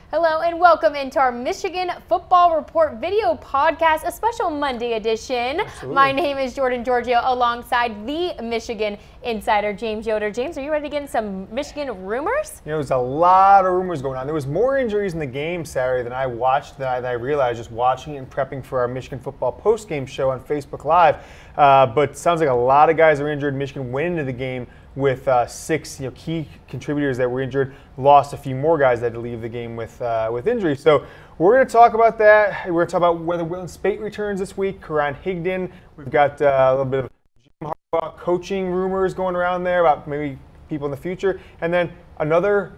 Hello and welcome into our Michigan Football Report video podcast, a special Monday edition. Absolutely. My name is Jordan Giorgio alongside the Michigan insider, James Yoder. James, are you ready to get in some Michigan rumors? You know, there's a lot of rumors going on. There was more injuries in the game Saturday than I realized just watching it and prepping for our Michigan football post-game show on Facebook Live. But it sounds like a lot of guys are injured. Michigan went into the game with six key contributors that were injured, lost a few more guys that had to leave the game with injury. So we're going to talk about that. We're going to talk about whether Wilton Speight returns this week, Karan Higdon. We've got a little bit of Jim Harbaugh coaching rumors going around there about maybe people in the future. And then another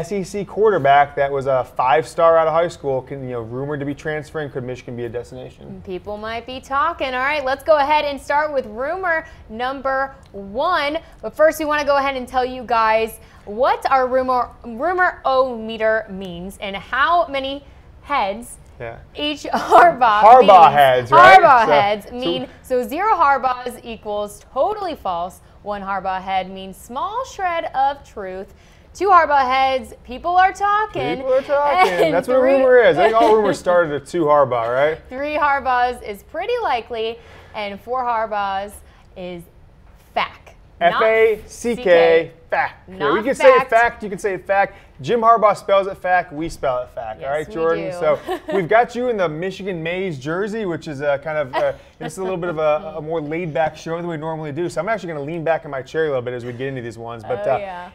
SEC quarterback that was a 5-star out of high school, rumored to be transferring. Could Michigan be a destination? People might be talking. All right, let's go ahead and start with rumor number 1. But first, we want to go ahead and tell you guys what our rumor-o-meter means and how many heads each Harbaugh heads, right? Harbaugh heads mean. So 0 Harbaughs equals totally false. 1 Harbaugh head means small shred of truth. 2 Harbaugh heads, people are talking. People are talking. That's what a rumor is. I think all rumors started at 2 Harbaugh, right? 3 Harbaughs is pretty likely, and 4 Harbaughs is fact. F-A-C-K, fact. Not we can fact. say it fact, you can say it fact. Jim Harbaugh spells it fact, we spell it fact. Yes, all right, we Jordan? do. So we've got you in the Michigan Maize jersey, which is it's a little bit of a more laid-back show than we normally do. So I'm actually going to lean back in my chair a little bit as we get into these ones. But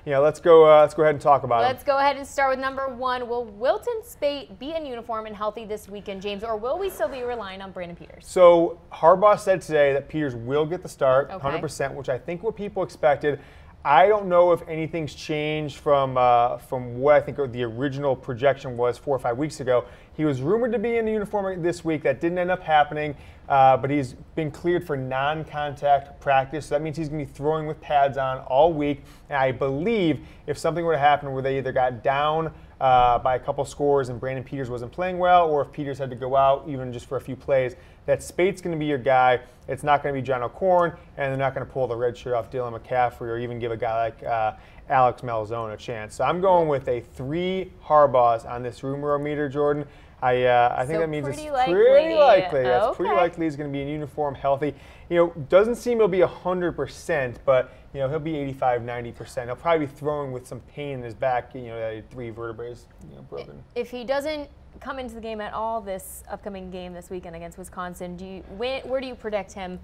let's go ahead and talk about Let's go ahead and start with number 1. Will Wilton Speight be in uniform and healthy this weekend, James, or will we still be relying on Brandon Peters? So Harbaugh said today that Peters will get the start, Okay. 100%, which I think what people expected. I don't know if anything's changed from what I think the original projection was 4 or 5 weeks ago. He was rumored to be in the uniform this week. That didn't end up happening, but he's been cleared for non-contact practice. So that means he's going to be throwing with pads on all week. And I believe if something were to happen where they either got down by a couple scores and Brandon Peters wasn't playing well, or if Peters had to go out even just for a few plays, that Speight's going to be your guy. It's not going to be John O'Corn, and they're not going to pull the red shirt off Dylan McCaffrey or even give a guy like Alex Malzone a chance. So I'm going with a 3 Harbaughs on this rumor-o-meter, Jordan. I think that means it's pretty likely. It's pretty likely he's going to be in uniform, healthy. Doesn't seem he'll be 100%, but he'll be 85, 90%. He'll probably be throwing with some pain in his back. That 3 vertebrae broken. If he doesn't come into the game at all this upcoming game this weekend against Wisconsin, where do you predict him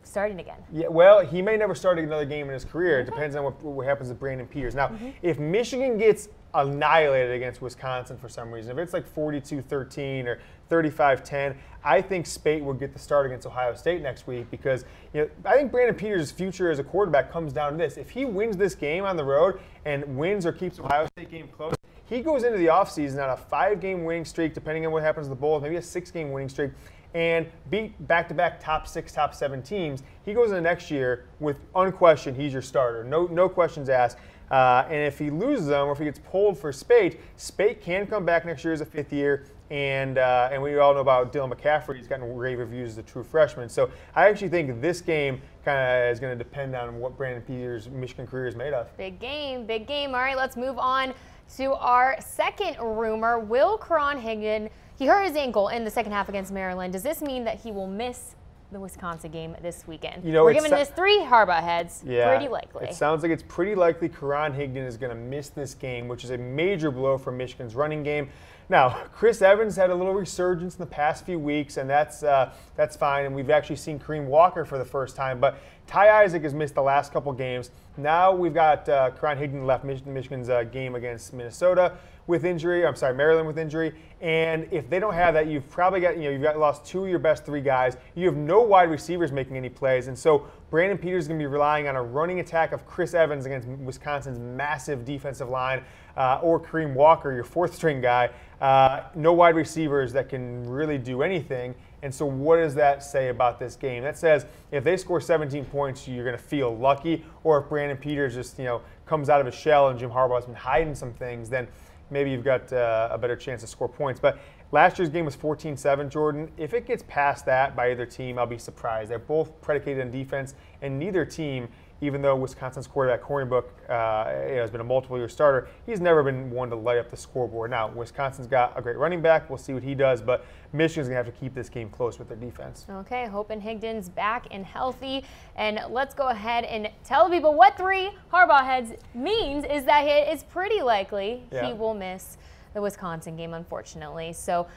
starting again? Yeah, well, he may never start another game in his career. It depends on what happens to Brandon Peters. Now, if Michigan gets annihilated against Wisconsin for some reason, if it's like 42-13 or 35-10, I think Speight will get the start against Ohio State next week because I think Brandon Peters' future as a quarterback comes down to this. If he wins this game on the road and wins or keeps the Ohio State game close, he goes into the offseason on a 5-game winning streak, depending on what happens to the Bulls, maybe a 6-game winning streak, and beat back-to-back top 6, top 7 teams. He goes into next year with unquestioned, he's your starter. No questions asked. And if he loses them or if he gets pulled for Speight, Speight can come back next year as a 5th year. And we all know about Dylan McCaffrey. He's gotten rave reviews as a true freshman. So I actually think this game kind of is going to depend on what Brandon Peters' Michigan career is made of. Big game, big game. All right, let's move on to our second rumor. Will Karan Higdon, he hurt his ankle in the second half against Maryland. Does this mean that he will miss the Wisconsin game this weekend? We're giving this 3 Harbaugh heads. Pretty likely. It sounds like it's pretty likely Karan Higdon is going to miss this game, which is a major blow for Michigan's running game. Now, Chris Evans had a little resurgence in the past few weeks, and that's fine. And we've actually seen Kareem Walker for the first time. But Ty Isaac has missed the last couple games. Now we've got Karan Higdon left Michigan's game against Minnesota with injury. I'm sorry, Maryland with injury. And if they don't have that, you've probably got lost 2 of your best 3 guys. You have no wide receivers making any plays, and so Brandon Peters is going to be relying on a running attack of Chris Evans against Wisconsin's massive defensive line, or Kareem Walker, your 4th-string guy. No wide receivers that can really do anything. And so what does that say about this game? That says if they score 17 points, you're going to feel lucky. Or if Brandon Peters just comes out of his shell and Jim Harbaugh has been hiding some things, then maybe you've got a better chance to score points. But last year's game was 14-7, Jordan. If it gets past that by either team, I'll be surprised. They're both predicated on defense, and neither team even though Wisconsin's quarterback Hornbook has been a multiple-year starter, he's never been one to light up the scoreboard. Now, Wisconsin's got a great running back. We'll see what he does, but Michigan's going to have to keep this game close with their defense. Okay, hoping Higdon's back and healthy. And let's go ahead and tell the people what 3 Harbaugh heads means is that it is pretty likely he will miss the Wisconsin game, unfortunately. So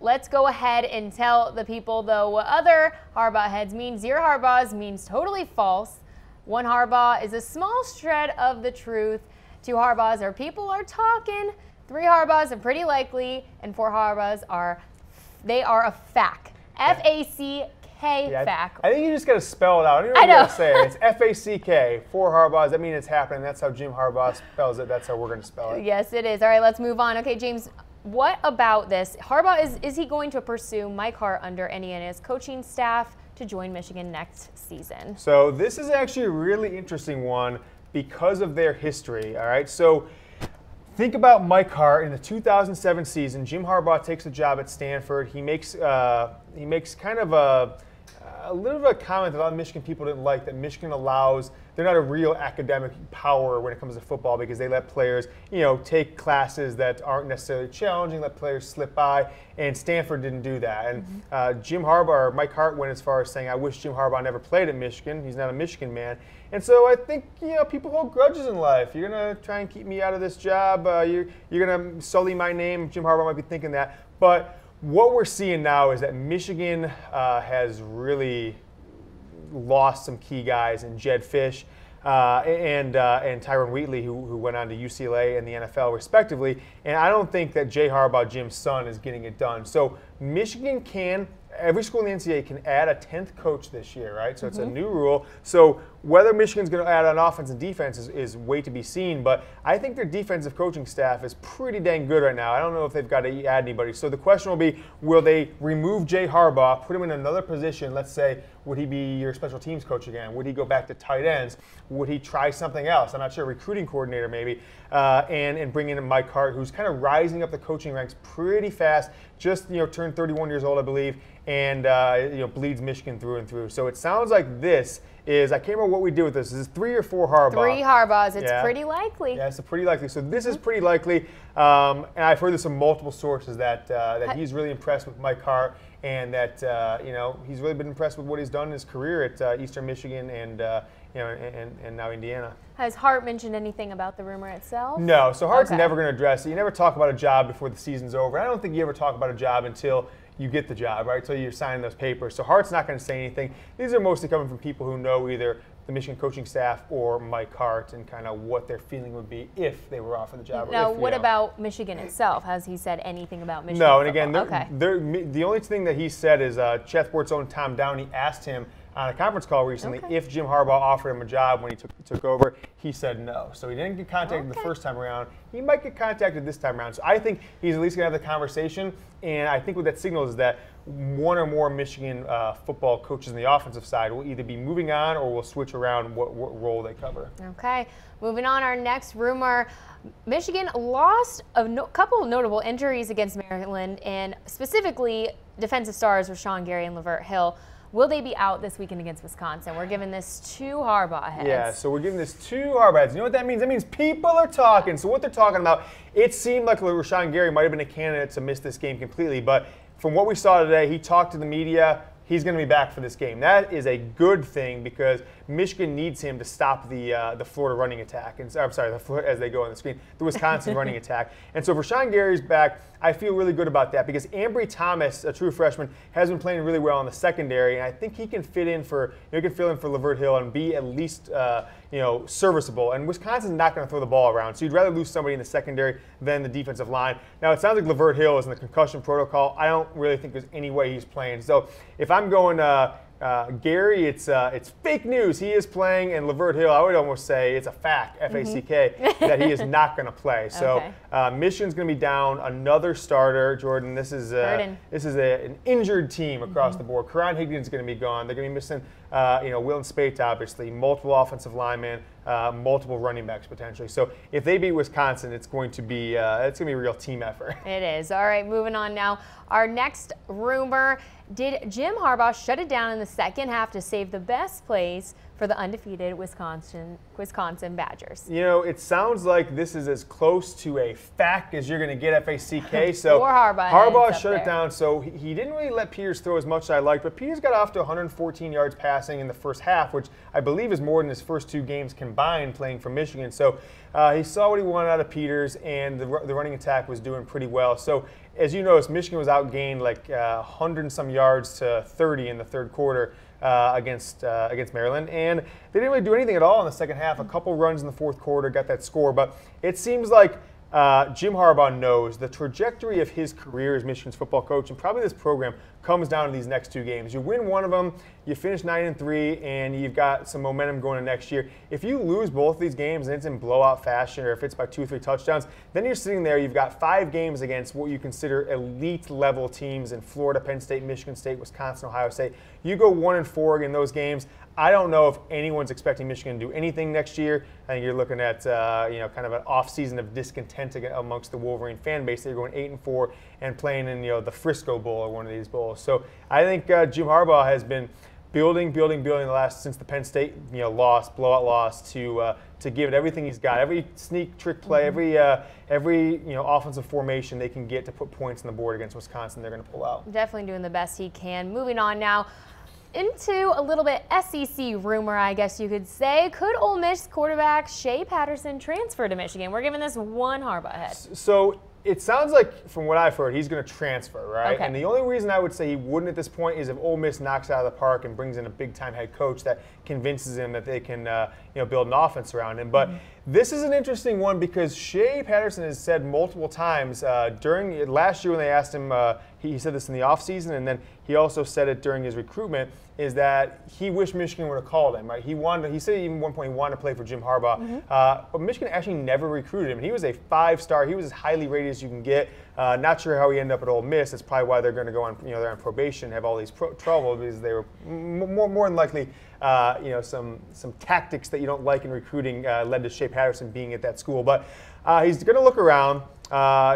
let's go ahead and tell the people, though, what other Harbaugh heads mean. 0 Harbaughs means totally false. 1 Harbaugh is a small shred of the truth. 2 Harbaughs are people are talking. 3 Harbaughs are pretty likely. And 4 Harbaughs are a fact. F-A-C-K, fact. I think you just got to spell it out. I don't even know what to say it. It's F-A-C-K. 4 Harbaughs. That means it's happening. That's how Jim Harbaugh spells it. That's how we're going to spell it. Yes, it is. All right, let's move on. Okay, James, what about this? Harbaugh, is he going to pursue Mike Hart under Indiana's coaching staff to join Michigan next season? So this is actually a really interesting one because of their history. All right, so think about Mike Hart in the 2007 season. Jim Harbaugh takes the job at Stanford. He makes kind of a little bit of a comment that a lot of Michigan people didn't like, that Michigan allows, they're not a real academic power when it comes to football because they let players, take classes that aren't necessarily challenging, let players slip by, and Stanford didn't do that. And Mike Hart went as far as saying, I wish Jim Harbaugh never played at Michigan. He's not a Michigan man. And so I think, people hold grudges in life. You're going to try and keep me out of this job. You're going to sully my name. Jim Harbaugh might be thinking that. But what we're seeing now is that Michigan has really lost some key guys in Jed Fish and Tyron Wheatley, who went on to UCLA and the NFL respectively. And I don't think that Jay Harbaugh, Jim's son, is getting it done. So Michigan every school in the NCAA can add a 10th coach this year, right? So it's a new rule. So whether Michigan's going to add on offense and defense is way to be seen, but I think their defensive coaching staff is pretty dang good right now. I don't know if they've got to add anybody. So the question will be, will they remove Jay Harbaugh, put him in another position? Let's say, would he be your special teams coach again? Would he go back to tight ends? Would he try something else? I'm not sure, recruiting coordinator maybe, and bring in Mike Hart, who's kind of rising up the coaching ranks pretty fast, just turned 31 years old, I believe, and bleeds Michigan through and through. So it sounds like this is, I can't remember what we did with this. Is this 3 or 4 Harbaugh? 3 Harbaughs. It's pretty likely. Yeah, it's pretty likely. So this is pretty likely, and I've heard this from multiple sources that he's really impressed with Mike Hart, and that he's really been impressed with what he's done in his career at Eastern Michigan and now Indiana. Has Hart mentioned anything about the rumor itself? No. So Hart's never going to address it. You never talk about a job before the season's over. I don't think you ever talk about a job until you get the job, right? Until you're signing those papers. So Hart's not going to say anything. These are mostly coming from people who know either the Michigan coaching staff or Mike Hart and kind of what their feeling would be if they were offered the job. Now, what about Michigan itself? Has he said anything about Michigan? No, and again, the only thing that he said is Chet Sports' own Tom Downey asked him on a conference call recently if Jim Harbaugh offered him a job when he took over. He said no. So he didn't get contacted the first time around. He might get contacted this time around. So I think he's at least going to have the conversation. And I think what that signals is that one or more Michigan football coaches on the offensive side will either be moving on or will switch around what role they cover. Okay. Moving on, our next rumor. Michigan lost a couple of notable injuries against Maryland, and specifically defensive stars Rashan Gary and Lavert Hill. Will they be out this weekend against Wisconsin? We're giving this 2 Harbaugh heads. Yeah, so we're giving this 2 Harbaugh heads. You know what that means? That means people are talking. So what they're talking about, it seemed like Rashan Gary might have been a candidate to miss this game completely, but from what we saw today, he talked to the media. He's going to be back for this game. That is a good thing because Michigan needs him to stop the Florida running attack. And I'm sorry, as they go on the screen, the Wisconsin running attack. And so if Rashan Gary's back, I feel really good about that because Ambry Thomas, a true freshman, has been playing really well in the secondary, and I think he can fill in for Lavert Hill and be at least serviceable. And Wisconsin's not going to throw the ball around, so you'd rather lose somebody in the secondary than the defensive line. Now it sounds like Lavert Hill is in the concussion protocol. I don't really think there's any way he's playing. So if I'm going Gary, it's fake news. He is playing, and Lavert Hill, I would almost say it's a fact, F-A-C-K, that he is not going to play. So Michigan's going to be down another starter. Jordan, this is an injured team across the board. Karan Higdon is going to be gone. They're going to be missing Wilton Speight, obviously, multiple offensive linemen, multiple running backs potentially. So if they beat Wisconsin, it's going to be a real team effort. It is. All right, moving on now. Our next rumor, Did Jim Harbaugh shut it down in the second half to save the best plays for the undefeated Wisconsin Badgers? You know, it sounds like this is as close to a fact as you're going to get FACK. So Or Harbaugh. Harbaugh shut it down, so he didn't really let Peters throw as much as I liked, but Peters got off to 114 yards passing in the first half, which I believe is more than his first 2 games combined playing for Michigan. So he saw what he wanted out of Peters, and the running attack was doing pretty well. So as you noticed, Michigan was outgained like 100 and some yards to 30 in the third quarter. Against Maryland, and they didn't really do anything at all in the second half. A couple runs in the fourth quarter, got that score, but it seems like Jim Harbaugh knows the trajectory of his career as Michigan's football coach, and probably this program comes down to these next 2 games. You win one of them, you finish 9-3, and you've got some momentum going into next year. If you lose both these games and it's in blowout fashion, or if it's by 2 or 3 touchdowns, then you're sitting there, you've got 5 games against what you consider elite level teams in Florida, Penn State, Michigan State, Wisconsin, Ohio State. You go 1-4 in those games. I don't know if anyone's expecting Michigan to do anything next year. I think you're looking at kind of an off-season of discontent amongst the Wolverine fan base. They're going 8-4 and playing in the Frisco Bowl or one of these bowls. So I think Jim Harbaugh has been building since the Penn State blowout loss to give it everything he's got. Every sneak trick play, every offensive formation they can get to put points on the board against Wisconsin, they're going to pull out. Definitely doing the best he can. Moving on now into a little bit SEC rumor, I guess you could say. Could Ole Miss quarterback Shea Patterson transfer to Michigan? We're giving this one Harbaugh head. So it sounds like, from what I've heard, he's going to transfer, right? Okay. And the only reason I would say he wouldn't at this point is if Ole Miss knocks out of the park and brings in a big-time head coach that convinces him that they can build an offense around him. But this is an interesting one because Shea Patterson has said multiple times during last year when they asked him, he said this in the offseason, and then he also said it during his recruitment, is that he wished Michigan would have called him, right? He said even at one point he wanted to play for Jim Harbaugh, but Michigan actually never recruited him. He was a 5-star. He was as highly rated as you can get. Not sure how he ended up at Ole Miss. That's probably why they're going to go on, they're on probation, have all these trouble, because they were more than likely, some tactics that you don't like in recruiting led to Shea Patterson being at that school. But he's going to look around.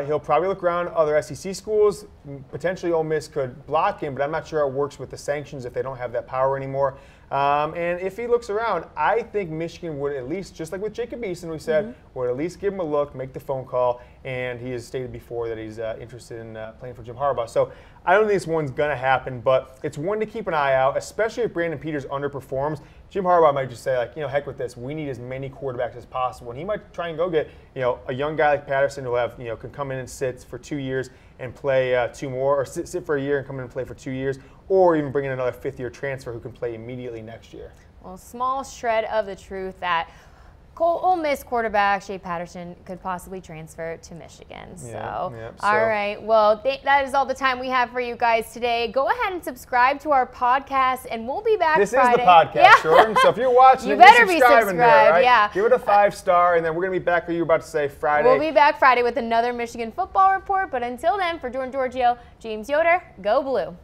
He'll probably look around other SEC schools. Potentially Ole Miss could block him, but I'm not sure how it works with the sanctions if they don't have that power anymore. And if he looks around, I think Michigan would at least, just like with Jacob Eason, we said, would at least give him a look, make the phone call, and he has stated before that he's interested in playing for Jim Harbaugh. So I don't think this one's going to happen, but it's one to keep an eye out, especially if Brandon Peters underperforms. Jim Harbaugh might just say, heck with this. We need as many quarterbacks as possible. And he might try and go get, a young guy like Patterson who can come in and sit for 2 years and play 2 more, or sit for a year and come in and play for 2 years, or even bring in another 5th-year transfer who can play immediately next year. Well, small shred of the truth that Ole Miss quarterback Shea Patterson could possibly transfer to Michigan. All right. Well, that is all the time we have for you guys today. Go ahead and subscribe to our podcast, and we'll be back Friday. This is the podcast, Jordan. So if you're watching, you better be subscribed. There, right? Yeah. Give it a 5-star, and then we're going to be back, you were about to say, Friday. We'll be back Friday with another Michigan football report. But until then, for Jordan Giorgio, James Yoder, go Blue.